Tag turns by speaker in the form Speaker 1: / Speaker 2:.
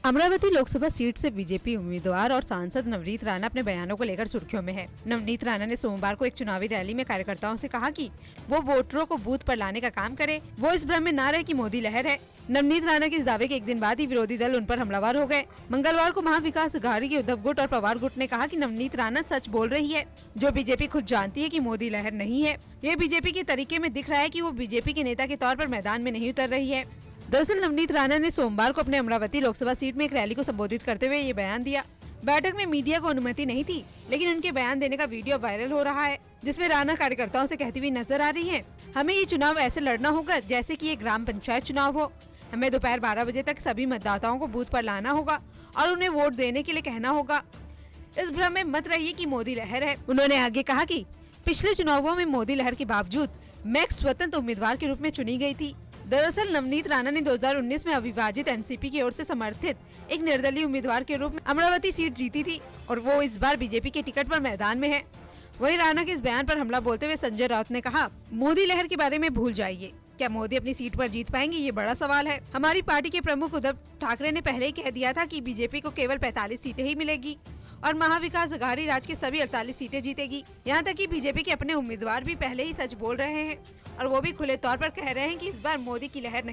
Speaker 1: Amravati Lok Sabha seat से BJP उम्मीदवार और सांसद नवनीत राणा अपने बयानों को लेकर सुर्खियों में है। नवनीत राणा ने सोमवार को एक चुनावी रैली में कार्यकर्ताओं से कहा कि वो वोटरों को बूथ पर लाने का काम करे, वो इस भ्रम में न रहे कि मोदी लहर है। नवनीत राणा के इस दावे के एक दिन बाद ही विरोधी दल उन पर हमलावर हो गए। मंगलवार को महाविकास अघाड़ी के उद्धव गुट और पवार गुट ने कहा कि नवनीत राणा सच बोल रही है, जो बीजेपी खुद जानती है कि मोदी लहर नहीं है। ये बीजेपी के तरीके में दिख रहा है कि वो बीजेपी के नेता के तौर पर मैदान में नहीं उतर रही है। दरअसल नवनीत राणा ने सोमवार को अपने अमरावती लोकसभा सीट में एक रैली को संबोधित करते हुए ये बयान दिया। बैठक में मीडिया को अनुमति नहीं थी, लेकिन उनके बयान देने का वीडियो वायरल हो रहा है, जिसमें राणा कार्यकर्ताओं से कहती हुई नजर आ रही हैं, हमें ये चुनाव ऐसे लड़ना होगा जैसे कि ये ग्राम पंचायत चुनाव हो। हमें दोपहर 12 बजे तक सभी मतदाताओं को बूथ पर लाना होगा और उन्हें वोट देने के लिए कहना होगा। इस भ्रम में मत रहिए कि मोदी लहर है। उन्होंने आगे कहा कि पिछले चुनावों में मोदी लहर के बावजूद मैं एक स्वतंत्र उम्मीदवार के रूप में चुनी गई थी। दरअसल नवनीत राणा ने 2019 में अविभाजित एनसीपी की ओर से समर्थित एक निर्दलीय उम्मीदवार के रूप में अमरावती सीट जीती थी और वो इस बार बीजेपी के टिकट पर मैदान में है। वहीं राणा के इस बयान पर हमला बोलते हुए संजय राउत ने कहा, मोदी लहर के बारे में भूल जाइए। क्या मोदी अपनी सीट पर जीत पाएंगे, ये बड़ा सवाल है। हमारी पार्टी के प्रमुख उद्धव ठाकरे ने पहले ही कह दिया था कि बीजेपी को केवल 45 सीटें ही मिलेगी और महाविकास अघाड़ी राज्य की सभी 48 सीटें जीतेगी। यहाँ तक कि बीजेपी के अपने उम्मीदवार भी पहले ही सच बोल रहे हैं और वो भी खुले तौर पर कह रहे हैं कि इस बार मोदी की लहर नहीं